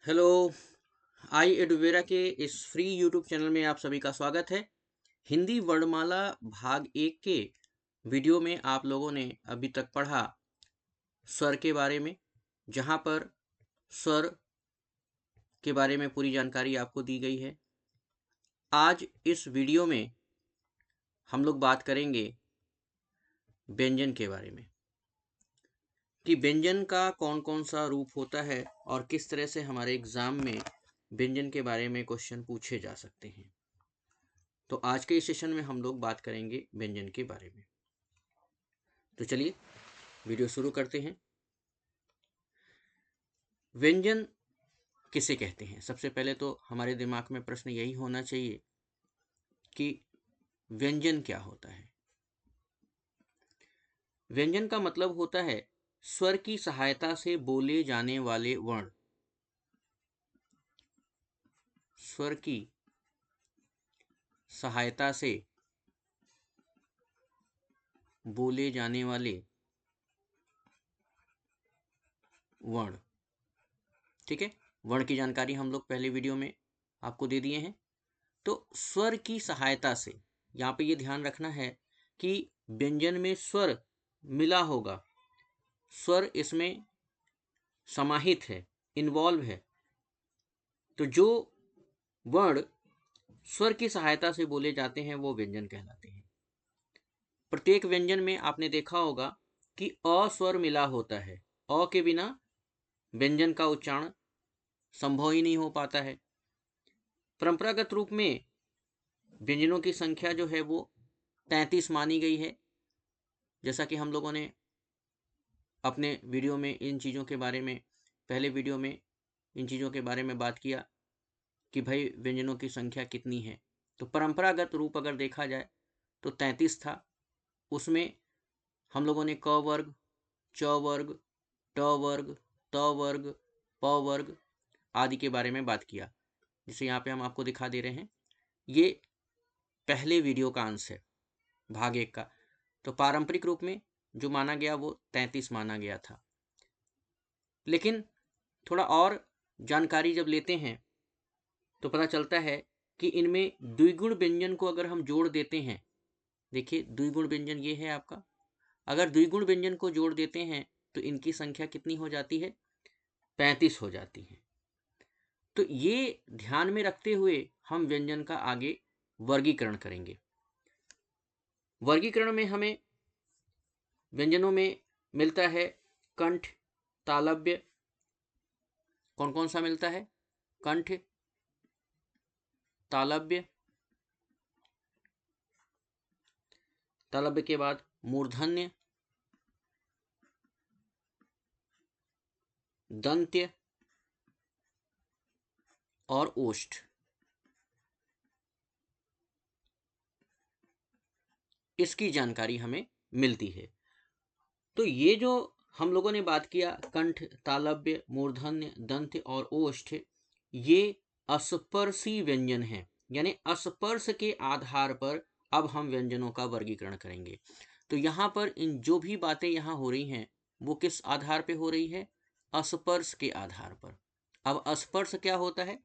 Hello. आई एडुवेरा के इस free YouTube channel में आप सभी का स्वागत है। हिंदी वर्णमाला भाग 1 के वीडियो में आप लोगों ने अभी तक पढ़ा स्वर के बारे में, जहां पर स्वर के बारे में पूरी जानकारी आपको दी गई है। आज इस वीडियो में हम लोग बात करेंगे व्यंजन के बारे में कि व्यंजन का कौन कौन सा रूप होता है और किस तरह से हमारे एग्जाम में व्यंजन के बारे में क्वेश्चन पूछे जा सकते हैं। तो आज के इस सेशन में हम लोग बात करेंगे व्यंजन के बारे में। तो चलिए वीडियो शुरू करते हैं। व्यंजन किसे कहते हैं? सबसे पहले तो हमारे दिमाग में प्रश्न यही होना चाहिए कि व्यंजन क्या होता है। व्यंजन का मतलब होता है स्वर की सहायता से बोले जाने वाले वर्ण। स्वर की सहायता से बोले जाने वाले वर्ण। ठीक है, वर्ण की जानकारी हम लोग पहले वीडियो में आपको दे दिए हैं। तो स्वर की सहायता से, यहाँ पे ये ध्यान रखना है कि व्यंजन में स्वर मिला होगा, स्वर इसमें समाहित है, इन्वॉल्व है। तो जो वर्ण स्वर की सहायता से बोले जाते हैं वो व्यंजन कहलाते हैं। प्रत्येक व्यंजन में आपने देखा होगा कि अ स्वर मिला होता है। अ के बिना व्यंजन का उच्चारण संभव ही नहीं हो पाता है। परंपरागत रूप में व्यंजनों की संख्या जो है वो 33 मानी गई है। जैसा कि हम लोगों ने अपने वीडियो में इन चीज़ों के बारे में, पहले वीडियो में इन चीज़ों के बारे में बात किया कि भाई व्यंजनों की संख्या कितनी है। तो परंपरागत रूप अगर देखा जाए तो 33 था। उसमें हम लोगों ने क वर्ग, च वर्ग, ट वर्ग, त वर्ग, प वर्ग आदि के बारे में बात किया, जिसे यहाँ पे हम आपको दिखा दे रहे हैं। ये पहले वीडियो का अंश है, भाग 1 का। तो पारंपरिक रूप में जो माना गया वो 33 माना गया था। लेकिन थोड़ा और जानकारी जब लेते हैं तो पता चलता है कि इनमें द्विगुण व्यंजन को अगर हम जोड़ देते हैं, देखिए द्विगुण व्यंजन ये है आपका, अगर द्विगुण व्यंजन को जोड़ देते हैं तो इनकी संख्या कितनी हो जाती है? 35 हो जाती है। तो ये ध्यान में रखते हुए हम व्यंजन का आगे वर्गीकरण करेंगे। वर्गीकरण में हमें व्यंजनों में मिलता है कंठ, तालव्य। कौन कौन सा मिलता है? कंठ, तालव्य, तालव्य के बाद मूर्धन्य, दंत्य और ओष्ठ। इसकी जानकारी हमें मिलती है। तो ये जो हम लोगों ने बात किया, कंठ, तालव्य, मूर्धन्य, दंत्य और ओष्ठ, ये अस्पर्शी व्यंजन है। यानी अस्पर्श के आधार पर अब हम व्यंजनों का वर्गीकरण करेंगे। तो यहाँ पर इन जो भी बातें यहाँ हो रही हैं वो किस आधार पे हो रही है? अस्पर्श के आधार पर। अब स्पर्श क्या होता है,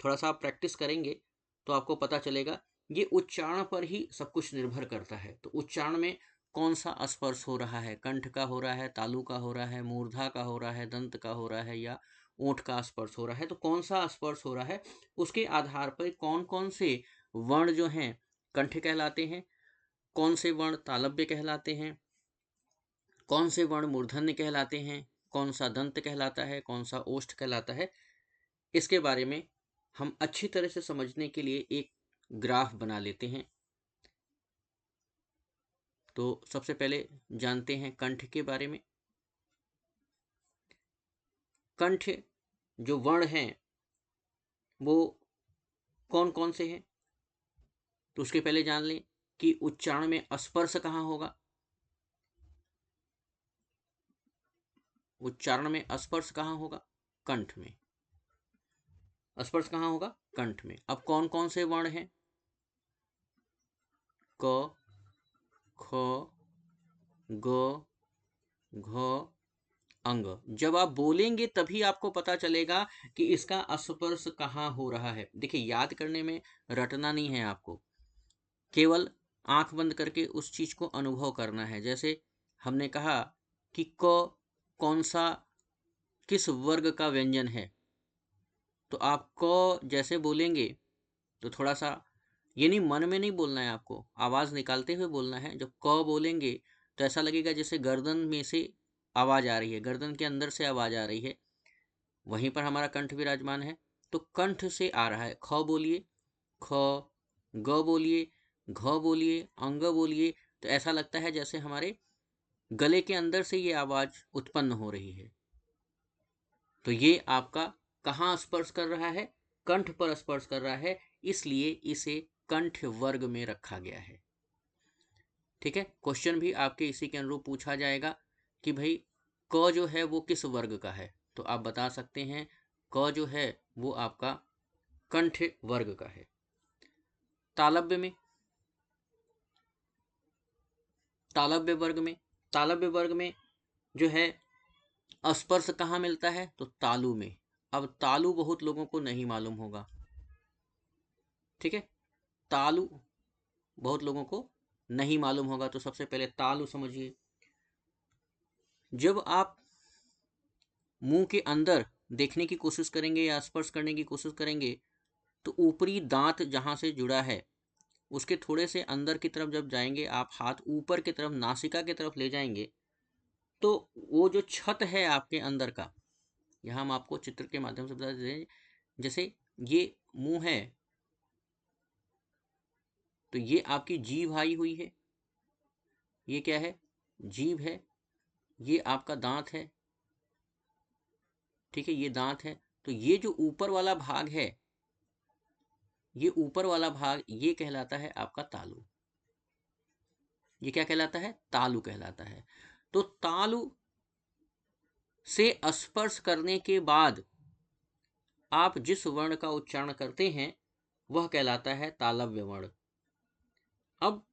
थोड़ा सा आप प्रैक्टिस करेंगे तो आपको पता चलेगा। ये उच्चारण पर ही सब कुछ निर्भर करता है। तो उच्चारण में कौन सा स्पर्श हो रहा है? कंठ का हो रहा है, तालु का हो रहा है, मूर्धा का हो रहा है, दंत का हो रहा है, या ओंठ का स्पर्श हो रहा है। तो कौन सा स्पर्श हो रहा है उसके आधार पर कौन कौन से वर्ण जो हैं कंठ कहलाते हैं, कौन से वर्ण तालव्य कहलाते हैं, कौन से वर्ण मूर्धन्य कहलाते हैं, कौन सा दंत कहलाता है, कौन सा ओष्ठ कहलाता है। इसके बारे में हम अच्छी तरह से समझने के लिए एक ग्राफ बना लेते हैं। तो सबसे पहले जानते हैं कंठ के बारे में। कंठ जो वर्ण हैं वो कौन कौन से हैं, तो उसके पहले जान लें कि उच्चारण में स्पर्श कहाँ होगा। उच्चारण में स्पर्श कहाँ होगा? कंठ में। स्पर्श कहाँ होगा? कंठ में। अब कौन कौन से वर्ण हैं? क, ख, ग, घ, अंग। जब आप बोलेंगे तभी आपको पता चलेगा कि इसका स्पर्श कहाँ हो रहा है। देखिए, याद करने में रटना नहीं है आपको, केवल आंख बंद करके उस चीज को अनुभव करना है। जैसे हमने कहा कि क कौन सा किस वर्ग का व्यंजन है, तो आप क जैसे बोलेंगे तो थोड़ा सा, ये नहीं, मन में नहीं बोलना है आपको, आवाज निकालते हुए बोलना है। जब क बोलेंगे तो ऐसा लगेगा जैसे गर्दन में से आवाज आ रही है, गर्दन के अंदर से आवाज आ रही है, वहीं पर हमारा कंठ विराजमान है, तो कंठ से आ रहा है। ख बोलिए, ख, ग बोलिए, घ बोलिए, अंग बोलिए, तो ऐसा लगता है जैसे हमारे गले के अंदर से ये आवाज उत्पन्न हो रही है। तो ये आपका कहाँ स्पर्श कर रहा है? कंठ पर स्पर्श कर रहा है, इसलिए इसे कंठ वर्ग में रखा गया है। ठीक है, क्वेश्चन भी आपके इसी के अनुरूप पूछा जाएगा कि भाई क जो है वो किस वर्ग का है, तो आप बता सकते हैं क जो है वो आपका कंठ वर्ग का है। तालव्य में, तालव्य वर्ग में जो है स्पर्श कहाँ मिलता है? तो तालु में। अब तालु बहुत लोगों को नहीं मालूम होगा, ठीक है, तालु बहुत लोगों को नहीं मालूम होगा, तो सबसे पहले तालु समझिए। जब आप मुंह के अंदर देखने की कोशिश करेंगे या स्पर्श करने की कोशिश करेंगे, तो ऊपरी दांत जहां से जुड़ा है उसके थोड़े से अंदर की तरफ जब जाएंगे, आप हाथ ऊपर की तरफ नासिका की तरफ ले जाएंगे, तो वो जो छत है आपके अंदर का, यहाँ हम आपको चित्र के माध्यम से बता दें, जैसे ये मुंह है तो ये आपकी जीभ आई हुई है, ये क्या है? जीभ है। ये आपका दांत है, ठीक है, ये दांत है। तो ये जो ऊपर वाला भाग है, ये ऊपर वाला भाग ये कहलाता है आपका तालु। ये क्या कहलाता है? तालु कहलाता है। तो तालु से स्पर्श करने के बाद आप जिस वर्ण का उच्चारण करते हैं वह कहलाता है तालव्य वर्ण। अब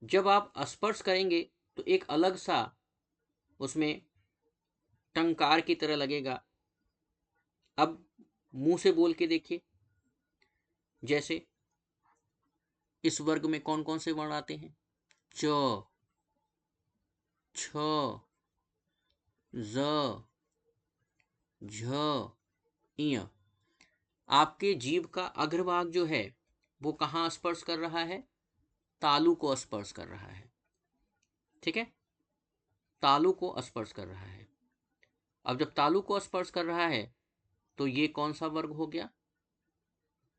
जब आप स्पर्श करेंगे तो एक अलग सा उसमें टंकार की तरह लगेगा। अब मुंह से बोल के देखिए, जैसे इस वर्ग में कौन कौन से वर्ण आते हैं? च, छ, ज, झ, इय। आपके जीभ का अग्रभाग जो है वो कहाँ स्पर्श कर रहा है? तालु को स्पर्श कर रहा है, ठीक है, तालु को स्पर्श कर रहा है। अब जब तालु को स्पर्श कर रहा है तो ये कौन सा वर्ग हो गया?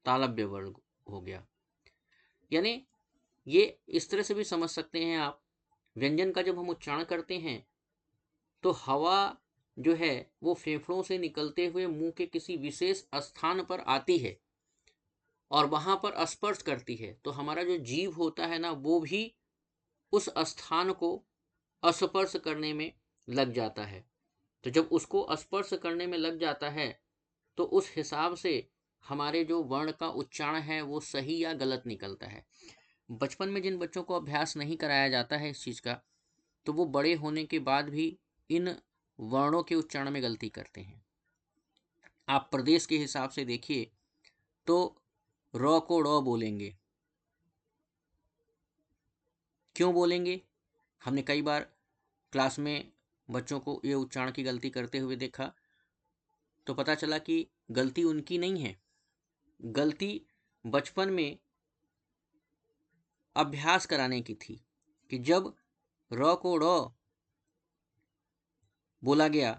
तालव्य वर्ग हो गया। यानी ये इस तरह से भी समझ सकते हैं आप, व्यंजन का जब हम उच्चारण करते हैं तो हवा जो है वो फेफड़ों से निकलते हुए मुंह के किसी विशेष स्थान पर आती है और वहां पर स्पर्श करती है, तो हमारा जो जीव होता है ना, वो भी उस स्थान को स्पर्श करने में लग जाता है। तो जब उसको स्पर्श करने में लग जाता है तो उस हिसाब से हमारे जो वर्ण का उच्चारण है वो सही या गलत निकलता है। बचपन में जिन बच्चों को अभ्यास नहीं कराया जाता है इस चीज़ का, तो वो बड़े होने के बाद भी इन वर्णों के उच्चारण में गलती करते हैं। आप प्रदेश के हिसाब से देखिए तो र को ड़ बोलेंगे। क्यों बोलेंगे? हमने कई बार क्लास में बच्चों को ये उच्चारण की गलती करते हुए देखा, तो पता चला कि गलती उनकी नहीं है, गलती बचपन में अभ्यास कराने की थी कि जब र को ड़ बोला गया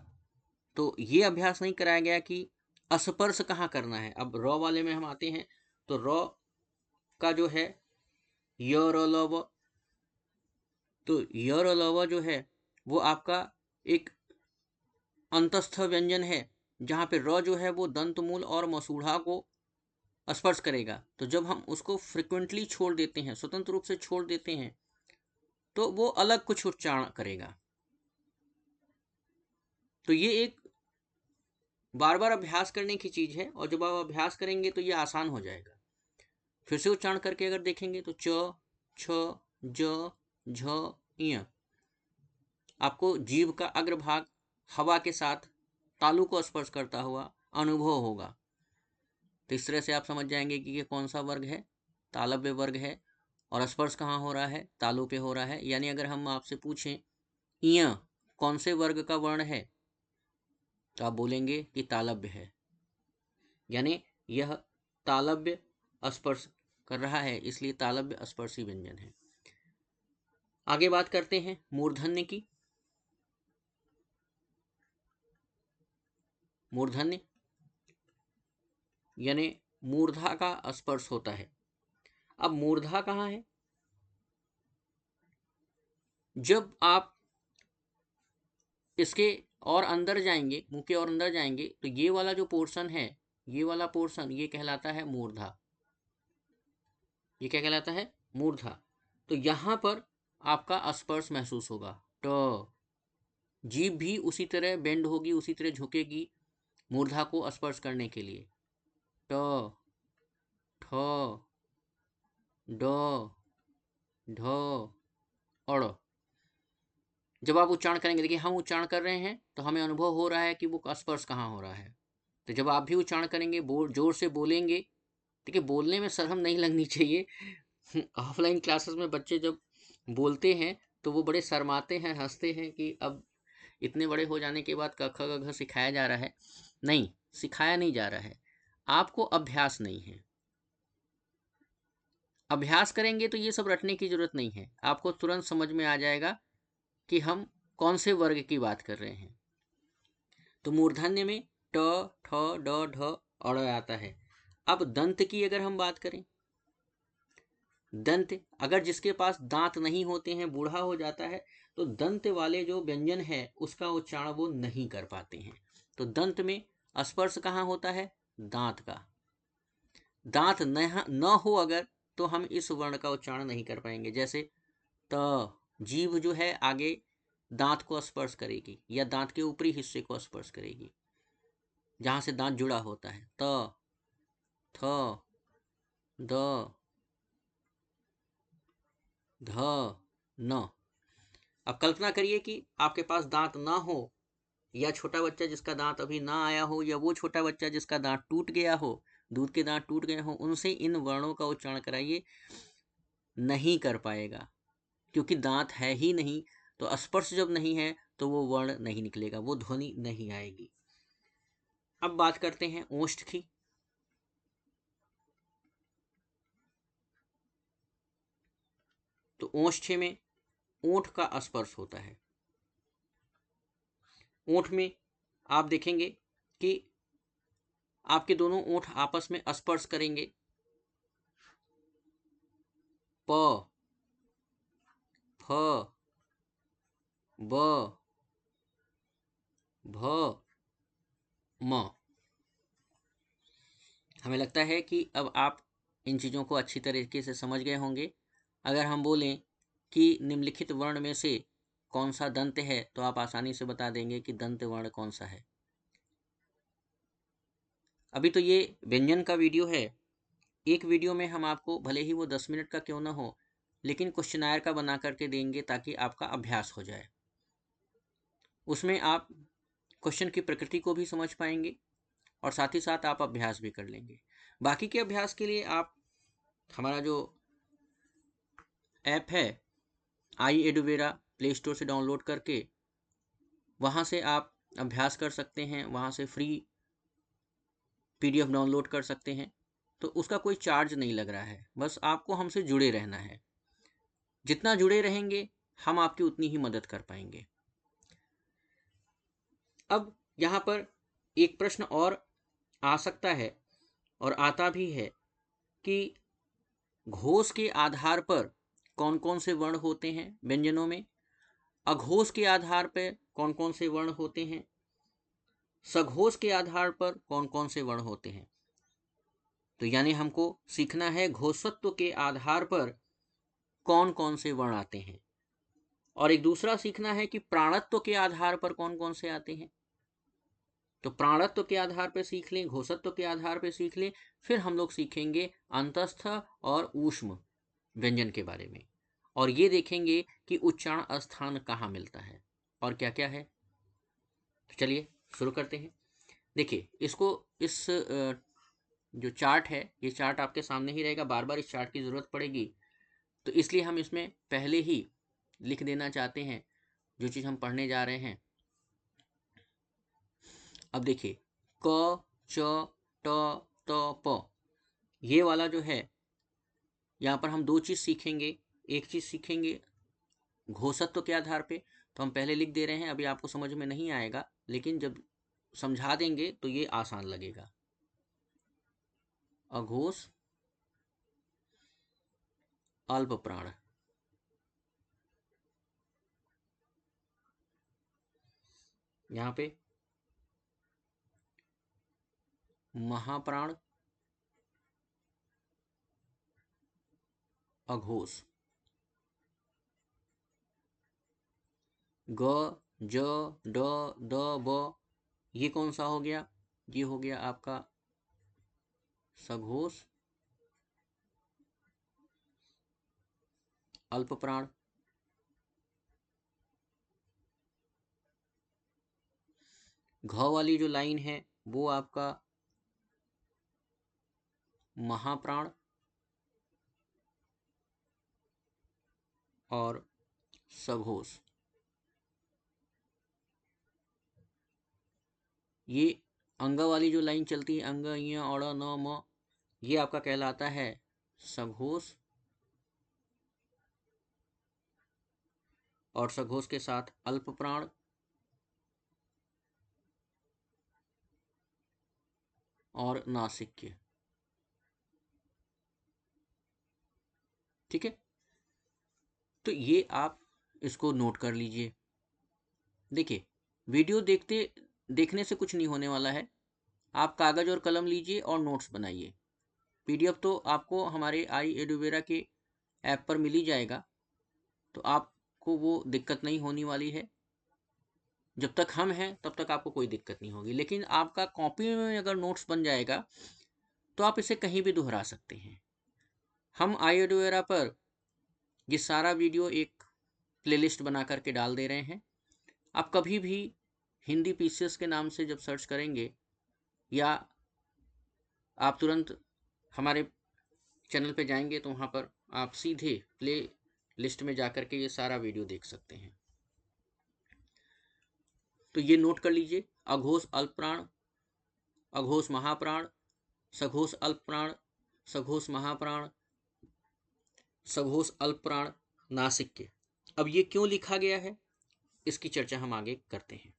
तो ये अभ्यास नहीं कराया गया कि स्पर्श कहाँ करना है। अब र वाले में हम आते हैं तो र का जो है य र ल व, तो य र ल व जो है वो आपका एक अंतस्थ व्यंजन है, जहाँ पे र जो है वो दंतमूल और मसूढ़ा को स्पर्श करेगा। तो जब हम उसको फ्रिक्वेंटली छोड़ देते हैं, स्वतंत्र रूप से छोड़ देते हैं, तो वो अलग कुछ उच्चारण करेगा। तो ये एक बार बार अभ्यास करने की चीज है, और जब आप अभ्यास करेंगे तो ये आसान हो जाएगा। फिर से उच्चारण करके अगर देखेंगे तो च, छ, ज, झ, इय। आपको जीभ का अग्रभाग हवा के साथ तालु को स्पर्श करता हुआ अनुभव होगा। तो इस तरह से आप समझ जाएंगे कि ये कौन सा वर्ग है, तालव्य वर्ग है, और स्पर्श कहाँ हो रहा है, तालु पे हो रहा है। यानी अगर हम आपसे पूछें इय कौन से वर्ग का वर्ण है, तो आप बोलेंगे कि तालव्य है, यानी यह तालव्य स्पर्श कर रहा है, इसलिए तालव्य स्पर्शी व्यंजन है। आगे बात करते हैं मूर्धन्य की। मूर्धन्य यानी मूर्धा का स्पर्श होता है। अब मूर्धा कहाँ है? जब आप इसके और अंदर जाएंगे, मुंह के और अंदर जाएंगे, तो ये वाला जो पोर्शन है, ये वाला पोर्शन, ये कहलाता है मूर्धा। ये क्या कहलाता है? मूर्धा। तो यहां पर आपका स्पर्श महसूस होगा। ट जीभ भी उसी तरह बेंड होगी, उसी तरह झुकेगी मूर्धा को स्पर्श करने के लिए। ट, ठ, ड, ढ, अड़। जब आप उच्चारण करेंगे, देखिए हम उच्चारण कर रहे हैं तो हमें अनुभव हो रहा है कि वो स्पर्श कहाँ हो रहा है। तो जब आप भी उच्चारण करेंगे, जोर से बोलेंगे, देखिए बोलने में शर्म नहीं लगनी चाहिए। ऑफलाइन क्लासेस में बच्चे जब बोलते हैं तो वो बड़े शर्माते हैं, हंसते हैं कि अब इतने बड़े हो जाने के बाद क ख ग घ सिखाया जा रहा है। नहीं, सिखाया नहीं जा रहा है, आपको अभ्यास नहीं है। अभ्यास करेंगे तो ये सब रटने की जरूरत नहीं है, आपको तुरंत समझ में आ जाएगा कि हम कौन से वर्ग की बात कर रहे हैं। तो मूर्धन्य में ट, ठ, ड, ढ, अड़ आता है। अब दंत की अगर हम बात करें, दंत, अगर जिसके पास दांत नहीं होते हैं, बूढ़ा हो जाता है, तो दंत वाले जो व्यंजन है उसका उच्चारण वो नहीं कर पाते हैं। तो दंत में स्पर्श कहाँ होता है? दांत का। दांत न हो अगर, तो हम इस वर्ण का उच्चारण नहीं कर पाएंगे। जैसे त, जीभ जो है आगे दांत को स्पर्श करेगी या दांत के ऊपरी हिस्से को स्पर्श करेगी, जहां से दांत जुड़ा होता है। त, थ, द, ध, न। अब कल्पना करिए कि आपके पास दांत ना हो, या छोटा बच्चा जिसका दांत अभी ना आया हो, या वो छोटा बच्चा जिसका दांत टूट गया हो, दूध के दांत टूट गए हो, उनसे इन वर्णों का उच्चारण कराइए, नहीं कर पाएगा, क्योंकि दांत है ही नहीं। तो स्पर्श जब नहीं है तो वो वर्ण नहीं निकलेगा, वो ध्वनि नहीं आएगी। अब बात करते हैं ओष्ठ की। तो ओष्ठ में ओठ का स्पर्श होता है। ओठ में आप देखेंगे कि आपके दोनों ओठ आपस में स्पर्श करेंगे। प, फ, ब, भ, म। हमें लगता है कि अब आप इन चीज़ों को अच्छी तरीके से समझ गए होंगे। अगर हम बोलें कि निम्नलिखित वर्ण में से कौन सा दंत है, तो आप आसानी से बता देंगे कि दंत वर्ण कौन सा है। अभी तो ये व्यंजन का वीडियो है, एक वीडियो में हम आपको भले ही वो 10 मिनट का क्यों ना हो, लेकिन क्वेश्चनायर का बना करके देंगे ताकि आपका अभ्यास हो जाए। उसमें आप क्वेश्चन की प्रकृति को भी समझ पाएंगे और साथ ही साथ आप अभ्यास भी कर लेंगे। बाकी के अभ्यास के लिए आप हमारा जो ऐप है आई एडुवेरा, प्ले स्टोर से डाउनलोड करके वहाँ से आप अभ्यास कर सकते हैं, वहाँ से फ्री PDF डाउनलोड कर सकते हैं। तो उसका कोई चार्ज नहीं लग रहा है, बस आपको हमसे जुड़े रहना है। जितना जुड़े रहेंगे हम आपकी उतनी ही मदद कर पाएंगे। अब यहाँ पर एक प्रश्न और आ सकता है और आता भी है कि घोष के आधार पर कौन कौन से वर्ण होते हैं व्यंजनों में, अघोष के आधार पर कौन कौन से वर्ण होते हैं, सघोष के आधार पर कौन कौन से वर्ण होते हैं। तो यानी हमको सीखना है घोषत्व के आधार पर कौन कौन से वर्ण आते हैं, और एक दूसरा सीखना है कि प्राणत्व के आधार पर कौन कौन से आते हैं। तो प्राणत्व के आधार पर सीख लें, घोषत्व के आधार पर सीख लें, फिर हम लोग सीखेंगे अंतस्थ और ऊष्म व्यंजन के बारे में, और ये देखेंगे कि उच्चारण स्थान कहाँ मिलता है और क्या क्या है। तो चलिए शुरू करते हैं। देखिए इसको, इस जो चार्ट है, ये चार्ट आपके सामने ही रहेगा, बार बार इस चार्ट की ज़रूरत पड़ेगी, तो इसलिए हम इसमें पहले ही लिख देना चाहते हैं जो चीज़ हम पढ़ने जा रहे हैं। अब देखिए क च ट त प, ये वाला जो है, यहाँ पर हम दो चीज़ सीखेंगे। एक चीज़ सीखेंगे घोषत्व के आधार पे, तो हम पहले लिख दे रहे हैं, अभी आपको समझ में नहीं आएगा, लेकिन जब समझा देंगे तो ये आसान लगेगा। अघोष अल्प प्राण, यहाँ पे महाप्राण अघोष, ग ज ड द ब, ये कौन सा हो गया? ये हो गया आपका सघोष अल्प प्राण। घ वाली जो लाइन है वो आपका महाप्राण और सघोष। ये अंग वाली जो लाइन चलती है, अंग य अड़ न म, ये आपका कहलाता है सघोष, और सघोष के साथ अल्प प्राण और नासिक्य। ठीक है, तो ये आप इसको नोट कर लीजिए। देखिए वीडियो देखने से कुछ नहीं होने वाला है, आप कागज और कलम लीजिए और नोट्स बनाइए। पीडीएफ तो आपको हमारे आई एडुवेरा के ऐप पर मिल ही जाएगा, तो आपको वो दिक्कत नहीं होने वाली है। जब तक हम हैं तब तक आपको कोई दिक्कत नहीं होगी, लेकिन आपका कॉपी में अगर नोट्स बन जाएगा तो आप इसे कहीं भी दोहरा सकते हैं। हम आई एडुवेरा पर ये सारा वीडियो एक प्लेलिस्ट बना करके डाल दे रहे हैं। आप कभी भी हिंदी पीसीएस के नाम से जब सर्च करेंगे, या आप तुरंत हमारे चैनल पे जाएंगे, तो वहाँ पर आप सीधे प्ले लिस्ट में जाकर के ये सारा वीडियो देख सकते हैं। तो ये नोट कर लीजिए, अघोष अल्प प्राण, अघोष महाप्राण, सघोष अल्प प्राण, सघोष महाप्राण, सघोष अल्प प्राण, नासिक्य। अब ये क्यों लिखा गया है, इसकी चर्चा हम आगे करते हैं।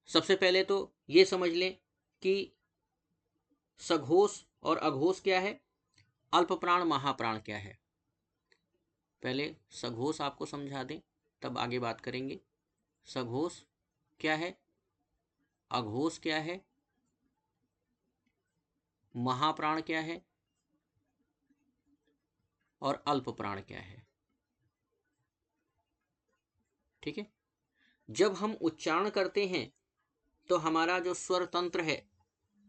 सबसे पहले तो ये समझ लें कि सघोष और अघोष क्या है, अल्प प्राण महाप्राण क्या है। पहले सघोष आपको समझा दें, तब आगे बात करेंगे। सघोष क्या है, अघोष क्या है, महाप्राण क्या है, और अल्प प्राण क्या है। ठीक है, जब हम उच्चारण करते हैं तो हमारा जो स्वर तंत्र है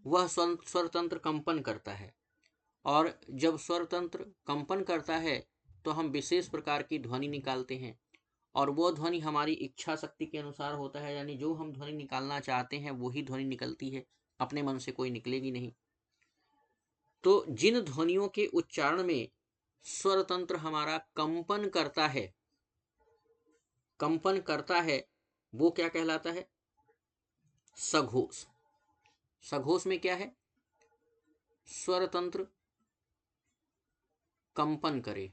वह स्वर तंत्र कंपन करता है, और जब स्वर तंत्र कंपन करता है तो हम विशेष प्रकार की ध्वनि निकालते हैं, और वो ध्वनि हमारी इच्छा शक्ति के अनुसार होता है, यानी जो हम ध्वनि निकालना चाहते हैं वही ध्वनि निकलती है, अपने मन से कोई निकलेगी नहीं। तो जिन ध्वनियों के उच्चारण में स्वर तंत्र हमारा कंपन करता है, वो क्या कहलाता है, सघोष। सघोष में क्या है, स्वर तंत्र कंपन करे,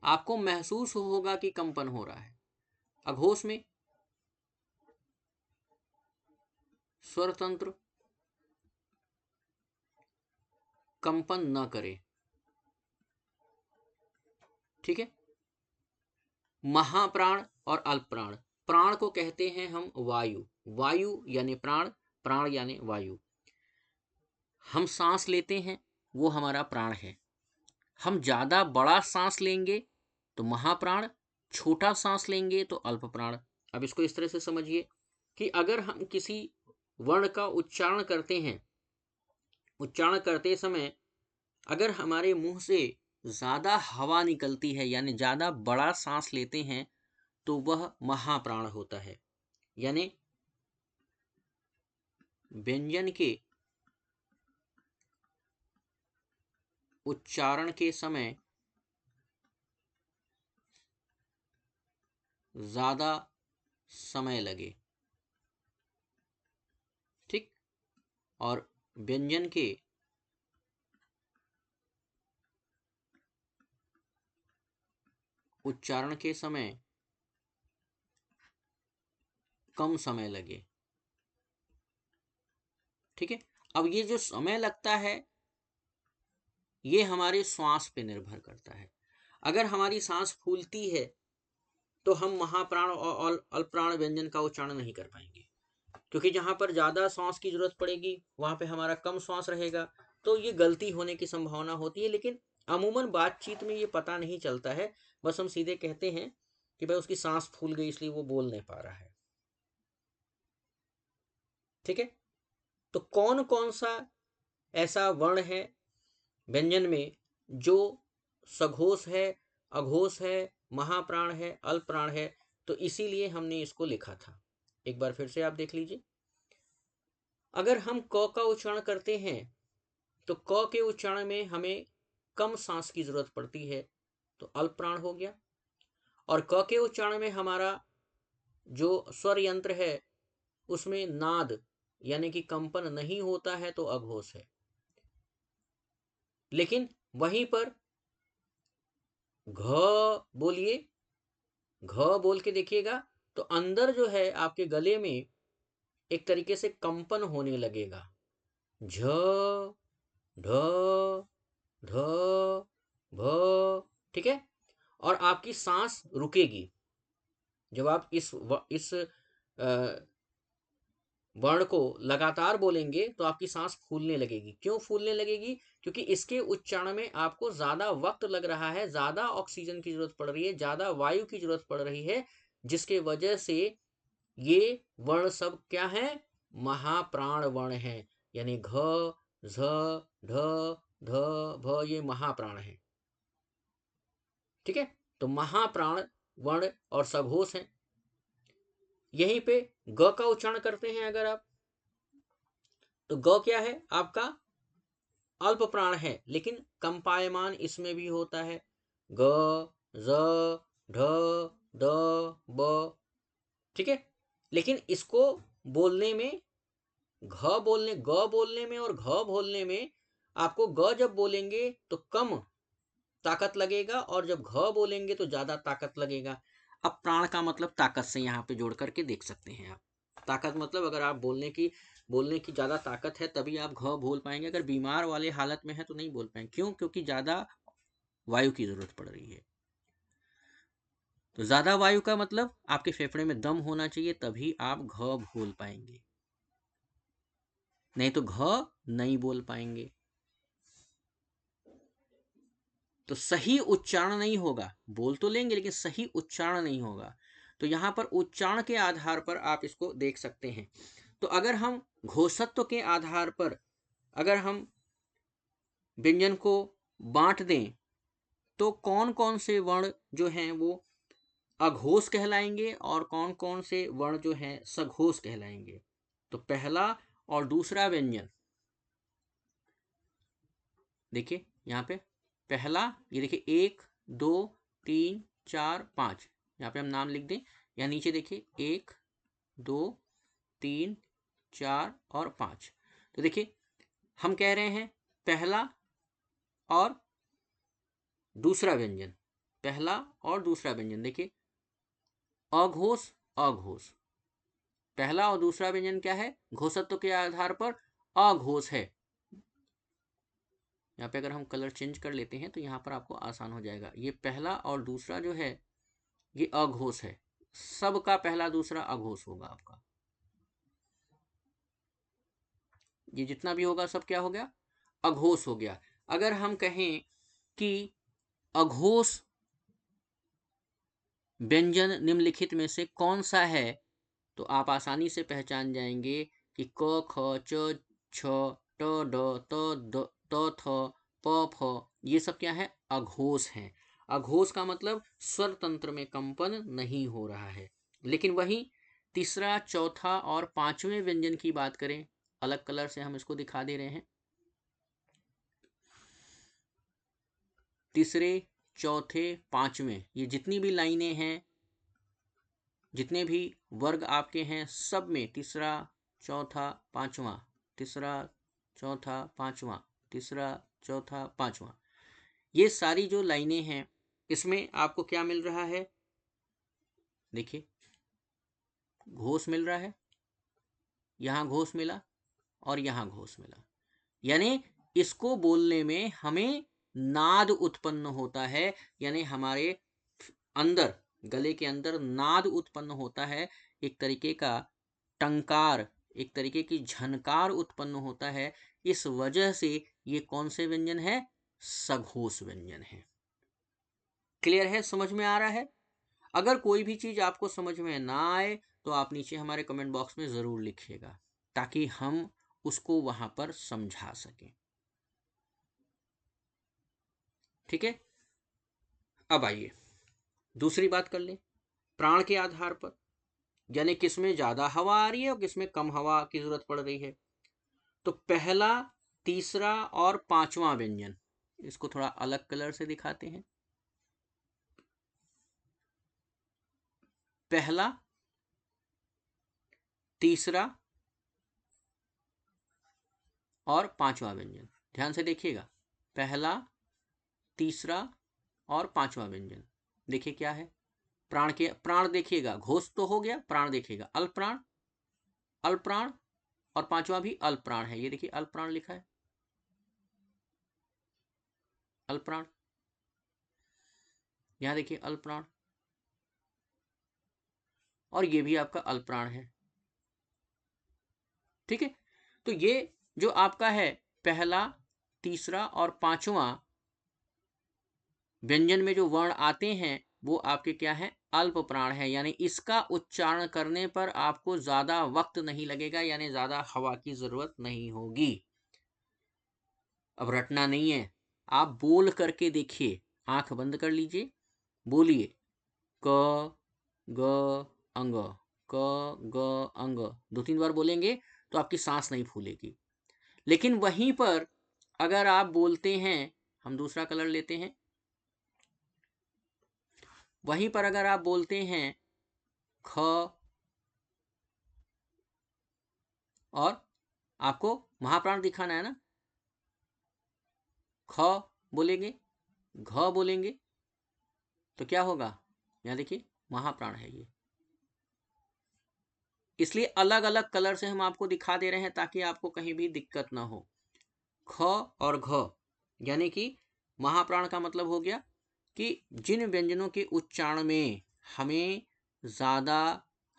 आपको महसूस होगा कि कंपन हो रहा है। अघोष में स्वर तंत्र कंपन न करे। ठीक है, महाप्राण और अल्प प्राण, प्राण को कहते हैं हम वायु, वायु यानी प्राण, प्राण यानी वायु। हम सांस लेते हैं वो हमारा प्राण है। हम ज्यादा बड़ा सांस लेंगे तो महाप्राण, छोटा सांस लेंगे तो अल्प प्राण। अब इसको इस तरह से समझिए कि अगर हम किसी वर्ण का उच्चारण करते हैं, उच्चारण करते समय अगर हमारे मुंह से ज्यादा हवा निकलती है यानी ज्यादा बड़ा सांस लेते हैं तो वह महाप्राण होता है। यानी व्यंजन के उच्चारण के समय ज्यादा समय लगे, ठीक, और व्यंजन के उच्चारण के समय कम समय लगे, ठीक है। अब ये जो समय लगता है ये हमारे श्वास पे निर्भर करता है। अगर हमारी सांस फूलती है तो हम महाप्राण और अल्पप्राण व्यंजन का उच्चारण नहीं कर पाएंगे, क्योंकि जहां पर ज्यादा श्वास की जरूरत पड़ेगी वहां पे हमारा कम श्वास रहेगा, तो ये गलती होने की संभावना होती है। लेकिन अमूमन बातचीत में ये पता नहीं चलता है, बस हम सीधे कहते हैं कि भाई उसकी सांस फूल गई इसलिए वो बोल नहीं पा रहा है, ठीक है। तो कौन कौन सा ऐसा वर्ण है व्यंजन में जो सघोष है, अघोष है, महाप्राण है, अल्पप्राण है, तो इसीलिए हमने इसको लिखा था। एक बार फिर से आप देख लीजिए। अगर हम क का उच्चारण करते हैं तो क के उच्चारण में हमें कम सांस की जरूरत पड़ती है, तो अल्पप्राण हो गया। और क के उच्चारण में हमारा जो स्वर यंत्र है उसमें नाद यानी कि कंपन नहीं होता है, तो अघोष है। लेकिन वहीं पर घ बोलिए, घ बोल के देखिएगा तो अंदर जो है आपके गले में एक तरीके से कंपन होने लगेगा, झ ढ ढ भ, ठीक है। और आपकी सांस रुकेगी जब आप इस वर्ण को लगातार बोलेंगे, तो आपकी सांस फूलने लगेगी। क्यों फूलने लगेगी? क्योंकि इसके उच्चारण में आपको ज्यादा वक्त लग रहा है, ज्यादा ऑक्सीजन की जरूरत पड़ रही है, ज्यादा वायु की जरूरत पड़ रही है, जिसके वजह से ये वर्ण सब क्या है? महाप्राण वर्ण है। यानी घ झ ढ ध भ ये महाप्राण है, ठीक है। तो महाप्राण वर्ण और सघोष है। यहीं पे ग का उच्चारण करते हैं अगर आप, तो ग क्या है आपका? अल्प प्राण है, लेकिन कंपायमान इसमें भी होता है। ग ज ढ द ब, ठीक है। लेकिन इसको बोलने में ग बोलने में और घ बोलने में आपको ग जब बोलेंगे तो कम ताकत लगेगा और जब घ बोलेंगे तो ज्यादा ताकत लगेगा। अब प्राण का मतलब ताकत से यहाँ पे जोड़ करके देख सकते हैं आप। ताकत मतलब अगर आप बोलने की ज्यादा ताकत है तभी आप घ बोल पाएंगे। अगर बीमार वाले हालत में है तो नहीं बोल पाएंगे। क्यों? क्योंकि ज्यादा वायु की जरूरत पड़ रही है। तो ज्यादा वायु का मतलब आपके फेफड़े में दम होना चाहिए, तभी आप घ बोल पाएंगे, नहीं तो घ नहीं बोल पाएंगे। तो सही उच्चारण नहीं होगा, बोल तो लेंगे लेकिन सही उच्चारण नहीं होगा। तो यहां पर उच्चारण के आधार पर आप इसको देख सकते हैं। तो अगर हम घोषत्व के आधार पर अगर हम व्यंजन को बांट दें तो कौन कौन से वर्ण जो हैं वो अघोष कहलाएंगे और कौन कौन से वर्ण जो हैं सघोष कहलाएंगे। तो पहला और दूसरा व्यंजन देखिए यहाँ पे पहला, ये देखिए 1 2 3 4 5, यहाँ पे हम नाम लिख दें। या नीचे देखिए 1 2 3 4 और 5। तो देखिए हम कह रहे हैं पहला और दूसरा व्यंजन, पहला और दूसरा व्यंजन। देखिए अघोष अघोष, पहला और दूसरा व्यंजन क्या है? घोषत्व के आधार पर अघोष है। यहाँ पे अगर हम कलर चेंज कर लेते हैं तो यहाँ पर आपको आसान हो जाएगा। ये पहला और दूसरा जो है ये अघोष है, सबका पहला दूसरा अघोष होगा आपका। ये जितना भी होगा सब क्या हो गया? अघोष हो गया। अगर हम कहें कि अघोष व्यंजन निम्नलिखित में से कौन सा है, तो आप आसानी से पहचान जाएंगे कि क ख च छ ट ड त थ प फ ये सब क्या है? अघोष हैं। अघोष का मतलब स्वर तंत्र में कंपन नहीं हो रहा है। लेकिन वही तीसरा, चौथा और पांचवें व्यंजन की बात करें, अलग कलर से हम इसको दिखा दे रहे हैं। तीसरे, चौथे, पांचवें, ये जितनी भी लाइनें हैं, जितने भी वर्ग आपके हैं, सब में तीसरा, चौथा, पांचवा, तीसरा, चौथा, पांचवा, तीसरा, चौथा, पांचवा, ये सारी जो लाइनें हैं, इसमें आपको क्या मिल रहा है? देखिए, घोष मिल रहा है, यहां घोष मिला और यहां घोष मिला, यानी इसको बोलने में हमें नाद उत्पन्न होता है, यानी हमारे अंदर, गले के अंदर नाद उत्पन्न होता है, एक तरीके का टंकार, एक तरीके की झनकार उत्पन्न होता है। इस वजह से ये कौन से व्यंजन है? सघोष व्यंजन है। क्लियर है? समझ में आ रहा है? अगर कोई भी चीज आपको समझ में ना आए तो आप नीचे हमारे कमेंट बॉक्स में जरूर लिखिएगा, ताकि हम उसको वहां पर समझा सकें। ठीक है, अब आइए दूसरी बात कर लें। प्राण के आधार पर, यानी किसमें ज्यादा हवा आ रही है और किसमें कम हवा की जरूरत पड़ रही है। तो पहला, तीसरा और पांचवा व्यंजन, इसको थोड़ा अलग कलर से दिखाते हैं। पहला, तीसरा और पांचवा व्यंजन, ध्यान से देखिएगा। पहला, तीसरा और पांचवा व्यंजन, देखिए क्या है। प्राण के, प्राण देखिएगा, घोष तो हो गया, प्राण देखिएगा, अल्पप्राण, अल्पप्राण, और पांचवा भी अल्पप्राण है। ये देखिए अल्पप्राण लिखा है, अल्पप्राण, यहां देखिए अल्पप्राण, और ये भी आपका अल्पप्राण है। ठीक है, तो ये जो आपका है पहला, तीसरा और पांचवा व्यंजन में जो वर्ण आते हैं वो आपके क्या है? अल्प प्राण है, यानी इसका उच्चारण करने पर आपको ज्यादा वक्त नहीं लगेगा, यानी ज्यादा हवा की जरूरत नहीं होगी। अब रटना नहीं है, आप बोल करके देखिए, आंख बंद कर लीजिए, बोलिए क ग अंग, क ग अंग, 2-3 बार बोलेंगे तो आपकी सांस नहीं फूलेगी। लेकिन वहीं पर अगर आप बोलते हैं, हम दूसरा कलर लेते हैं, वहीं पर अगर आप बोलते हैं ख, और आपको महाप्राण दिखाना है ना, ख बोलेंगे, घ बोलेंगे, तो क्या होगा? यहां देखिए महाप्राण है ये। इसलिए अलग अलग कलर से हम आपको दिखा दे रहे हैं ताकि आपको कहीं भी दिक्कत ना हो। ख और घ, यानी कि महाप्राण का मतलब हो गया कि जिन व्यंजनों के उच्चारण में हमें ज्यादा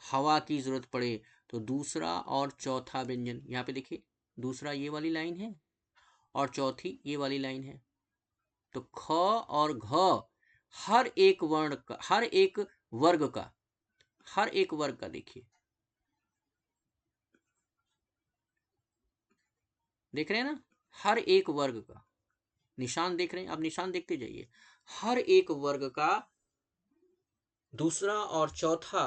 हवा की जरूरत पड़े, तो दूसरा और चौथा व्यंजन, यहाँ पे देखिए दूसरा ये वाली लाइन है और चौथी ये वाली लाइन है। तो ख और घ हर एक वर्ण का, हर एक वर्ग का, हर एक वर्ग का देखिए, देख रहे हैं ना, हर एक वर्ग का निशान देख रहे हैं, अब निशान देखते जाइए। हर एक वर्ग का दूसरा और चौथा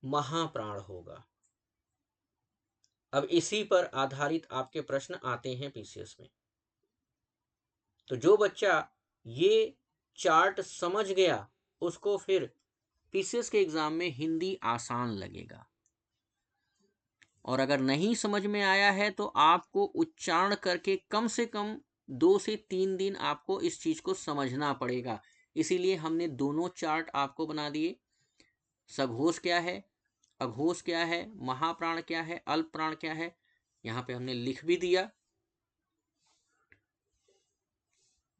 महाप्राण होगा। अब इसी पर आधारित आपके प्रश्न आते हैं पीसीएस में। तो जो बच्चा ये चार्ट समझ गया उसको फिर पीसीएस के एग्जाम में हिंदी आसान लगेगा। और अगर नहीं समझ में आया है तो आपको उच्चारण करके कम से कम 2 से 3 दिन आपको इस चीज को समझना पड़ेगा। इसीलिए हमने दोनों चार्ट आपको बना दिए। सघोष क्या है, अघोष क्या है, महाप्राण क्या है, अल्प प्राण क्या है, यहां पे हमने लिख भी दिया।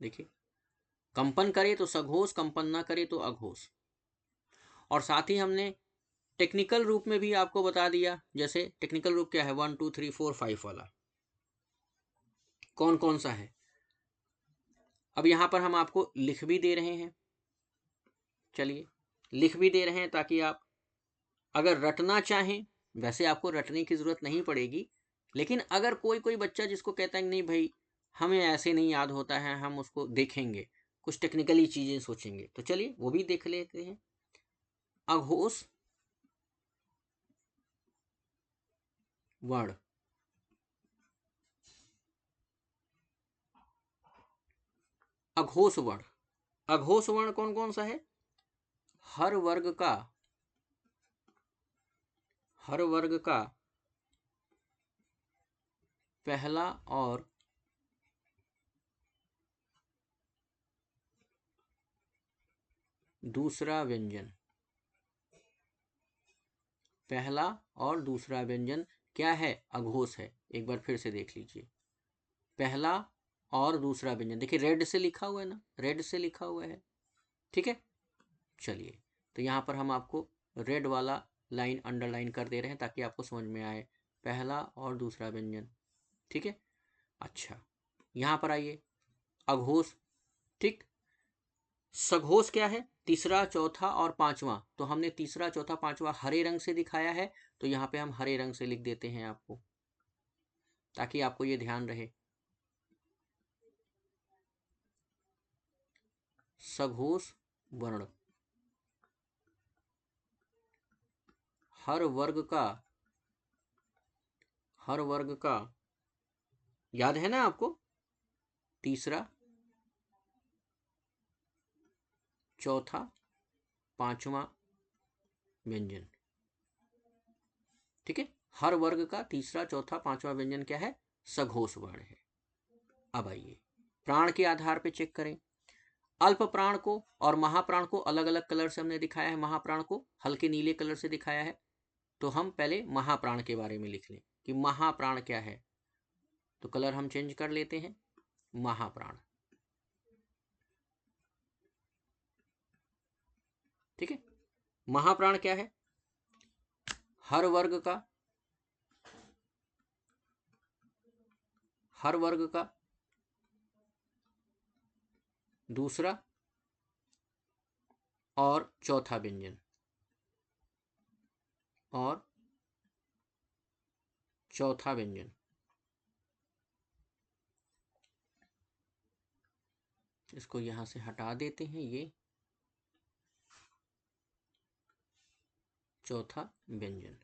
देखिए, कंपन करे तो सघोष, कंपन ना करे तो अघोष। और साथ ही हमने टेक्निकल रूप में भी आपको बता दिया, जैसे टेक्निकल रूप क्या है, 1 2 3 4 5 वाला कौन कौन सा है। अब यहां पर हम आपको लिख भी दे रहे हैं, चलिए लिख भी दे रहे हैं ताकि आप अगर रटना चाहें, वैसे आपको रटने की जरूरत नहीं पड़ेगी, लेकिन अगर कोई कोई बच्चा जिसको कहता है नहीं भाई हमें ऐसे नहीं याद होता है, हम उसको देखेंगे, कुछ टेक्निकली चीजें सोचेंगे। तो चलिए वो भी देख लेते हैं। अघोष वर्ण, अघोष वर्ण, अघोष वर्ण कौन कौन सा है? हर वर्ग का, हर वर्ग का पहला और दूसरा व्यंजन, पहला और दूसरा व्यंजन क्या है? अघोष है। एक बार फिर से देख लीजिए, पहला और दूसरा व्यंजन, देखिए रेड से लिखा हुआ है ना, रेड से लिखा हुआ है, ठीक है। चलिए, तो यहाँ पर हम आपको रेड वाला लाइन अंडरलाइन कर दे रहे हैं ताकि आपको समझ में आए, पहला और दूसरा व्यंजन, ठीक है। अच्छा, यहाँ पर आइए, अघोष, ठीक। सघोष क्या है? तीसरा, चौथा और पांचवा। तो हमने तीसरा, चौथा, पांचवा हरे रंग से दिखाया है, तो यहाँ पे हम हरे रंग से लिख देते हैं आपको, ताकि आपको ये ध्यान रहे। सघोष वर्ण हर वर्ग का, हर वर्ग का, याद है ना आपको, तीसरा, चौथा, पांचवा व्यंजन, ठीक है। हर वर्ग का तीसरा, चौथा, पांचवा व्यंजन क्या है? सघोष वर्ण है। अब आइए, प्राण के आधार पे चेक करें। अल्प प्राण को और महाप्राण को अलग अलग कलर से हमने दिखाया है। महाप्राण को हल्के नीले कलर से दिखाया है, तो हम पहले महाप्राण के बारे में लिख लें कि महाप्राण क्या है। तो कलर हम चेंज कर लेते हैं, महाप्राण, ठीक है। महाप्राण क्या है? हर वर्ग का, हर वर्ग का दूसरा और चौथा व्यंजन, और चौथा व्यंजन, इसको यहां से हटा देते हैं, ये चौथा व्यंजन,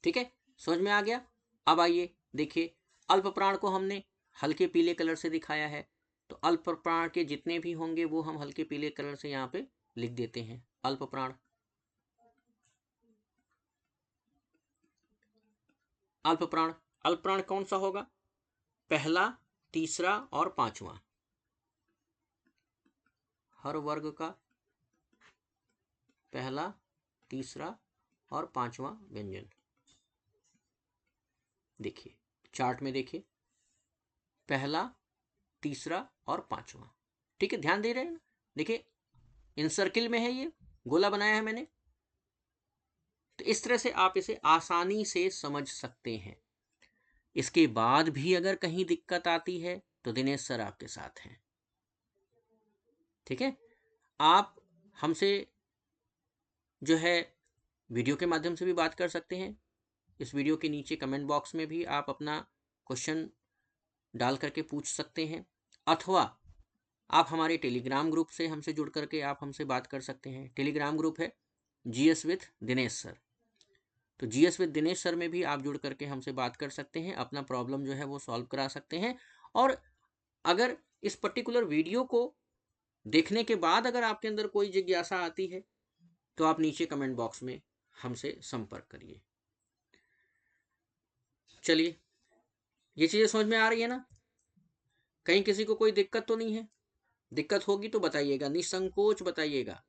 ठीक है। समझ में आ गया? अब आइए देखिए, अल्प प्राण को हमने हल्के पीले कलर से दिखाया है, तो अल्प प्राण के जितने भी होंगे वो हम हल्के पीले कलर से यहाँ पे लिख देते हैं। अल्प प्राण, अल्प प्राण, अल्प प्राण कौन सा होगा? पहला, तीसरा और पांचवा, हर वर्ग का पहला, तीसरा और पांचवा व्यंजन। देखिए चार्ट में, देखिए पहला, तीसरा और पांचवा, ठीक है। ध्यान दे रहे हैं ना? देखिए इन सर्किल में है, ये गोला बनाया है मैंने, तो इस तरह से आप इसे आसानी से समझ सकते हैं। इसके बाद भी अगर कहीं दिक्कत आती है तो दिनेश सर आपके साथ हैं, ठीक है। आप हमसे जो है वीडियो के माध्यम से भी बात कर सकते हैं। इस वीडियो के नीचे कमेंट बॉक्स में भी आप अपना क्वेश्चन डाल करके पूछ सकते हैं, अथवा आप हमारे टेलीग्राम ग्रुप से हमसे जुड़ करके आप हमसे बात कर सकते हैं। टेलीग्राम ग्रुप है जीएस विथ दिनेश सर, तो जीएस विथ दिनेश सर में भी आप जुड़ करके हमसे बात कर सकते हैं, अपना प्रॉब्लम जो है वो सॉल्व करा सकते हैं। और अगर इस पर्टिकुलर वीडियो को देखने के बाद अगर आपके अंदर कोई जिज्ञासा आती है तो आप नीचे कमेंट बॉक्स में हमसे संपर्क करिए। चलिए, ये चीजें समझ में आ रही है ना? कहीं किसी को कोई दिक्कत तो नहीं है? दिक्कत होगी तो बताइएगा, निसंकोच बताइएगा।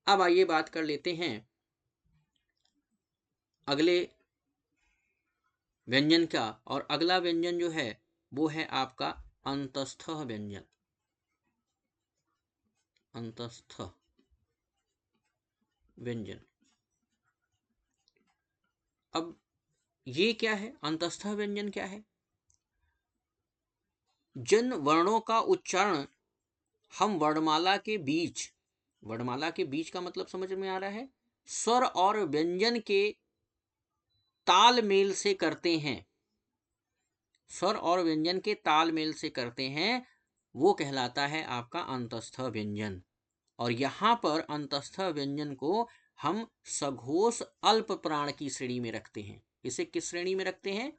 अब आइए बात कर लेते हैं अगले व्यंजन का, और अगला व्यंजन जो है वो है आपका अंतस्थ व्यंजन, अंतस्थ व्यंजन। अब ये क्या है? अंतस्थ व्यंजन क्या है? जिन वर्णों का उच्चारण हम वर्णमाला के बीच, वर्णमाला के बीच का मतलब समझ में आ रहा है, स्वर और व्यंजन के तालमेल से करते हैं, स्वर और व्यंजन के तालमेल से करते हैं, वो कहलाता है आपका अंतस्थ व्यंजन। और यहाँ पर अंतस्थ व्यंजन को हम सघोष अल्प प्राण की श्रेणी में रखते हैं। इसे किस श्रेणी में रखते हैं?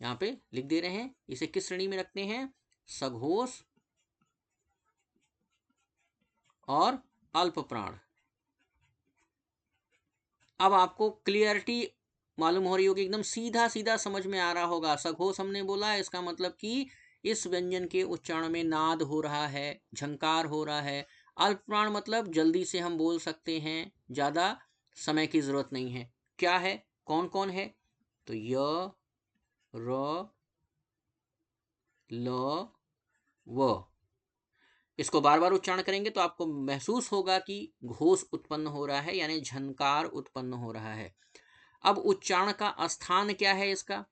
यहाँ पे लिख दे रहे हैं, इसे किस श्रेणी में रखते हैं? सघोष और अल्प प्राण। अब आपको क्लियरिटी मालूम हो रही होगी, एकदम सीधा सीधा समझ में आ रहा होगा। सघोष हमने बोला है, इसका मतलब कि इस व्यंजन के उच्चारण में नाद हो रहा है, झंकार हो रहा है। अल्प प्राण मतलब जल्दी से हम बोल सकते हैं, ज्यादा समय की जरूरत नहीं है। क्या है, कौन कौन है? तो य, र, ल, व। इसको बार बार उच्चारण करेंगे तो आपको महसूस होगा कि घोष उत्पन्न हो रहा है, यानी झनकार उत्पन्न हो रहा है। अब उच्चारण का स्थान क्या है इसका?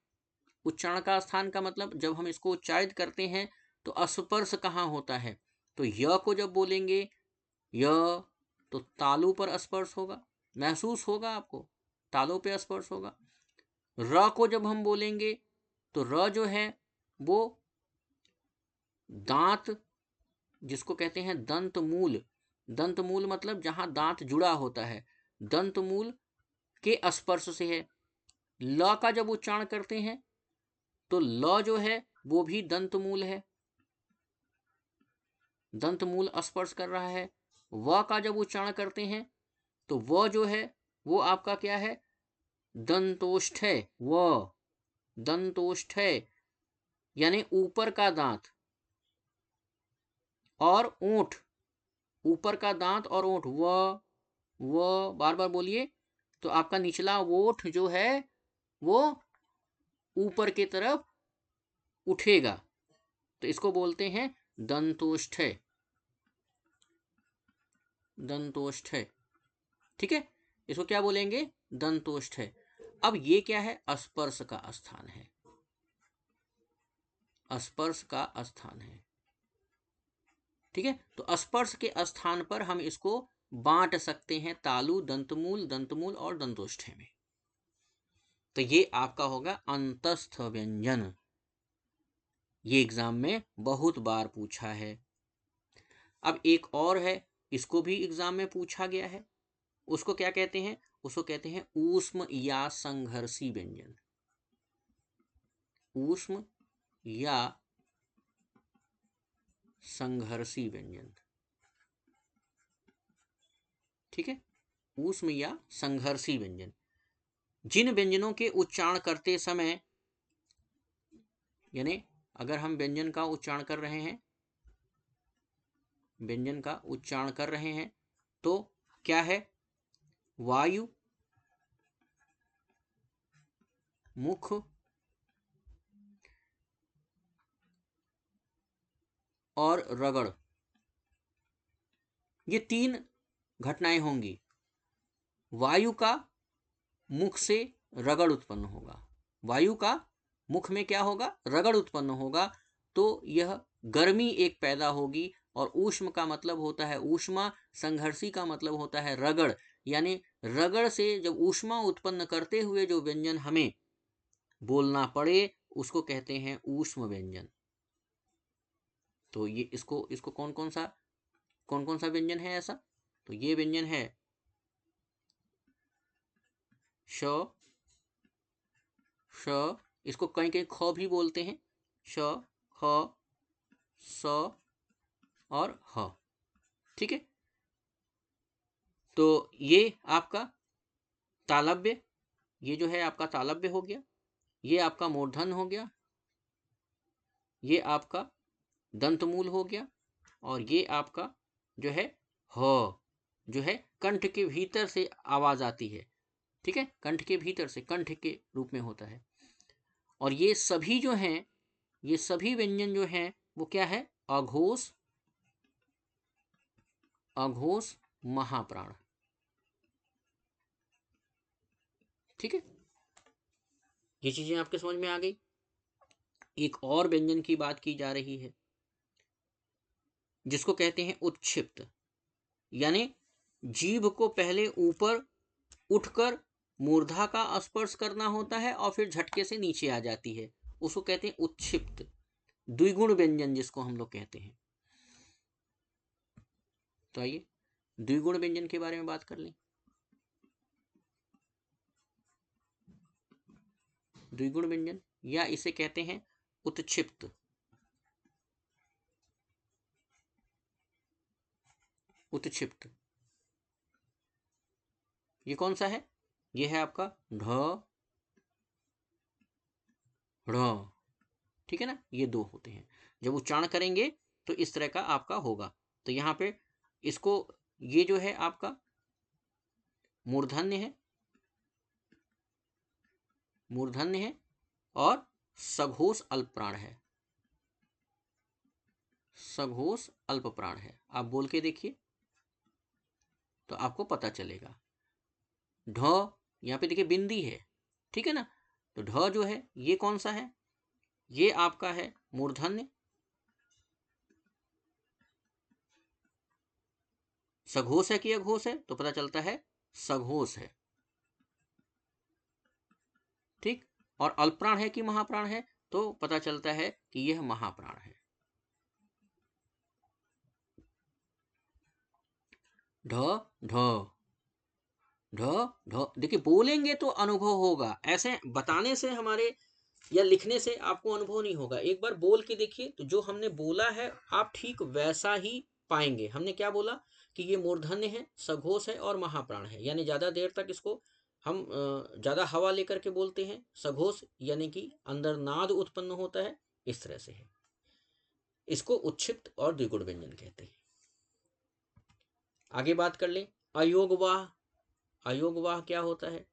उच्चारण का स्थान का मतलब जब हम इसको उच्चारित करते हैं तो स्पर्श कहाँ होता है? तो य को जब बोलेंगे य, तो तालु पर स्पर्श होगा, महसूस होगा आपको, तालु पे स्पर्श होगा। र को जब हम बोलेंगे तो र जो है वो दांत, जिसको कहते हैं दंत मूल, दंत मूल मतलब जहां दांत जुड़ा होता है, दंत मूल के स्पर्श से है। ल का जब उच्चारण करते हैं तो ल जो है वो भी दंत मूल है, दंत मूल स्पर्श कर रहा है। व का जब उच्चारण करते हैं तो व जो है वो आपका क्या है? दंतोष्ठ्य। व दंतोष्ठ्य यानी ऊपर का दांत और ओंठ, ऊपर का दांत और ओंठ। व बार बार बोलिए तो आपका निचला ओंठ जो है वो ऊपर की तरफ उठेगा, तो इसको बोलते हैं दंतोष्ठ्य, दंतोष्ठ्य। ठीक है, इसको क्या बोलेंगे? दंतोष्ठ्य। अब ये क्या है? स्पर्श का स्थान है, स्पर्श का स्थान है। ठीक है, तो स्पर्श के स्थान पर हम इसको बांट सकते हैं तालु, दंतमूल, दंतमूल और दंतोष्ठ्य में। तो ये आपका होगा अंतस्थ व्यंजन। ये एग्जाम में बहुत बार पूछा है। अब एक और है, इसको भी एग्जाम में पूछा गया है। उसको क्या कहते हैं? उसको कहते हैं ऊष्म या संघर्षी व्यंजन। ऊष्म या संघर्षी व्यंजन। ठीक है, ऊष्म या संघर्षी व्यंजन। जिन व्यंजनों के उच्चारण करते समय, यानी अगर हम व्यंजन का उच्चारण कर रहे हैं, व्यंजन का उच्चारण कर रहे हैं तो क्या है? वायु, मुख और रगड़, ये तीन घटनाएं होंगी। वायु का मुख से रगड़ उत्पन्न होगा, वायु का मुख में क्या होगा? रगड़ उत्पन्न होगा, तो यह गर्मी एक पैदा होगी। और ऊष्म का मतलब होता है ऊष्मा, संघर्षी का मतलब होता है रगड़, यानी रगड़ से जब ऊष्मा उत्पन्न करते हुए जो व्यंजन हमें बोलना पड़े उसको कहते हैं ऊष्म व्यंजन। तो ये इसको कौन कौन सा व्यंजन है ऐसा? तो ये व्यंजन है श, श, इसको कहीं कहीं ख भी बोलते हैं, श, ख, स और ह। ठीक है, तो ये आपका तालव्य, ये जो है आपका तालव्य हो गया, ये आपका मूर्धन हो गया, ये आपका दंतमूल हो गया, और ये आपका जो है ह, जो है कंठ के भीतर से आवाज आती है। ठीक है, कंठ के भीतर से, कंठ के रूप में होता है। और ये सभी जो हैं, ये सभी व्यंजन जो हैं वो क्या है? अघोष, अघोष, महाप्राण। ठीक है, ये चीजें आपके समझ में आ गई। एक और व्यंजन की बात की जा रही है जिसको कहते हैं उत्क्षिप्त, यानी जीभ को पहले ऊपर उठकर मूर्धा का स्पर्श करना होता है और फिर झटके से नीचे आ जाती है, उसको कहते हैं उत्क्षिप्त। द्विगुण व्यंजन जिसको हम लोग कहते हैं। तो आइए द्विगुण व्यंजन के बारे में बात कर लें। द्विगुण व्यंजन या इसे कहते हैं उत्क्षिप्त। उत्क्षिप्त ये कौन सा है? ये है आपका ढ ढ़, ठीक है ना। ये दो होते हैं, जब उच्चारण करेंगे तो इस तरह का आपका होगा। तो यहाँ पे इसको, ये जो है आपका मूर्धन्य है, मूर्धन्य है और सघोष अल्प प्राण है, सघोष अल्प प्राण है। आप बोल के देखिए तो आपको पता चलेगा। ढ यहाँ पे देखिए बिंदी है, ठीक है ना। तो ढ जो है ये कौन सा है? ये आपका है मूर्धन्य। सघोष है कि अघोष है? तो पता चलता है सघोष है, ठीक। और अल्पप्राण है कि महाप्राण है? तो पता चलता है कि यह महाप्राण है। ढ ढ ढ ढ, देखिए बोलेंगे तो अनुभव होगा, ऐसे बताने से हमारे या लिखने से आपको अनुभव नहीं होगा। एक बार बोल के देखिए तो जो हमने बोला है आप ठीक वैसा ही पाएंगे। हमने क्या बोला कि ये मूर्धन्य है, सघोष है और महाप्राण है, यानी ज्यादा देर तक इसको हम ज्यादा हवा लेकर के बोलते हैं। सघोष यानी कि अंदर नाद उत्पन्न होता है, इस तरह से है। इसको उत्क्षिप्त और द्विगुण व्यंजन कहते हैं। आगे बात कर ले अयोगवाह। अयोगवाह क्या होता है?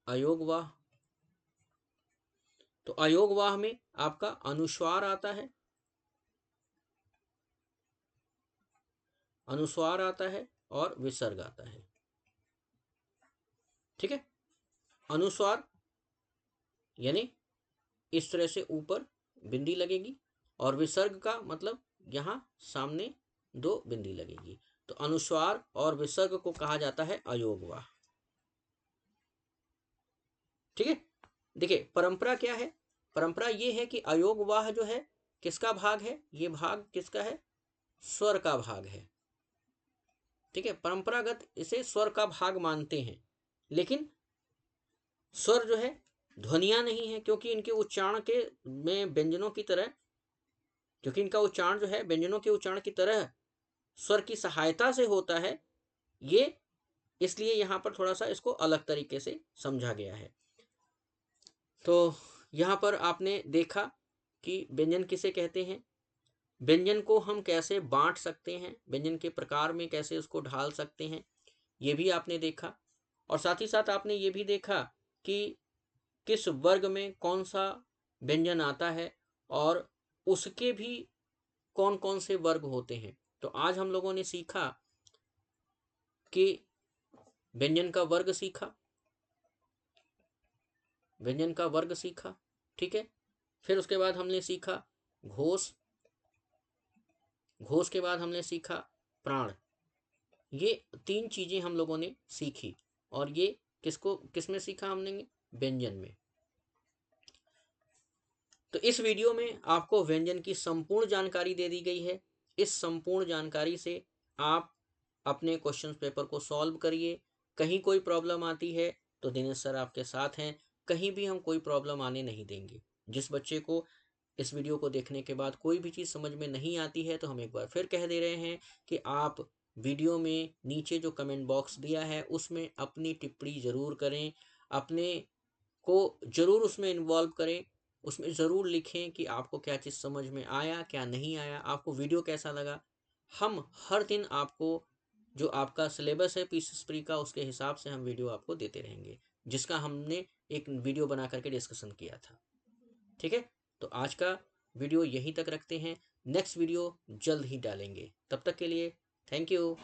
अयोगवाह, तो अयोगवाह में आपका अनुस्वार आता है, अनुस्वार आता है और विसर्ग आता है, ठीक है। अनुस्वार यानी इस तरह से ऊपर बिंदी लगेगी और विसर्ग का मतलब यहां सामने दो बिंदी लगेगी। तो अनुस्वार और विसर्ग को कहा जाता है अयोगवाह, ठीक है। देखिए परंपरा क्या है? परंपरा ये है कि अयोगवाह जो है किसका भाग है? ये भाग किसका है? स्वर का भाग है, ठीक है। परंपरागत इसे स्वर का भाग मानते हैं, लेकिन स्वर जो है ध्वनियां नहीं है, क्योंकि इनके उच्चारण के में व्यंजनों की तरह, क्योंकि इनका उच्चारण जो है व्यंजनों के उच्चारण की तरह स्वर की सहायता से होता है, ये इसलिए यहां पर थोड़ा सा इसको अलग तरीके से समझा गया है। तो यहां पर आपने देखा कि व्यंजन किसे कहते हैं, व्यंजन को हम कैसे बांट सकते हैं, व्यंजन के प्रकार में कैसे उसको ढाल सकते हैं, ये भी आपने देखा। और साथ ही साथ आपने ये भी देखा कि किस वर्ग में कौन सा व्यंजन आता है और उसके भी कौन कौन से वर्ग होते हैं। तो आज हम लोगों ने सीखा कि व्यंजन का वर्ग सीखा, व्यंजन का वर्ग सीखा, ठीक है। फिर उसके बाद हमने सीखा घोष, घोष के बाद हमने सीखा प्राण। ये तीन चीजें हम लोगों ने सीखी, और ये किसको किसमें सीखा हमने? व्यंजन में। तो इस वीडियो में आपको व्यंजन की संपूर्ण जानकारी दे दी गई है। इस संपूर्ण जानकारी से आप अपने क्वेश्चन पेपर को सॉल्व करिए। कहीं कोई प्रॉब्लम आती है तो दिनेश सर आपके साथ हैं, कहीं भी हम कोई प्रॉब्लम आने नहीं देंगे। जिस बच्चे को इस वीडियो को देखने के बाद कोई भी चीज़ समझ में नहीं आती है तो हम एक बार फिर कह दे रहे हैं कि आप वीडियो में नीचे जो कमेंट बॉक्स दिया है उसमें अपनी टिप्पणी ज़रूर करें, अपने को ज़रूर उसमें इन्वॉल्व करें, उसमें ज़रूर लिखें कि आपको क्या चीज़ समझ में आया, क्या नहीं आया, आपको वीडियो कैसा लगा। हम हर दिन आपको जो आपका सिलेबस है पीसीएस प्री का, उसके हिसाब से हम वीडियो आपको देते रहेंगे, जिसका हमने एक वीडियो बना करके डिस्कशन किया था, ठीक है। तो आज का वीडियो यहीं तक रखते हैं, नेक्स्ट वीडियो जल्द ही डालेंगे। तब तक के लिए थैंक यू।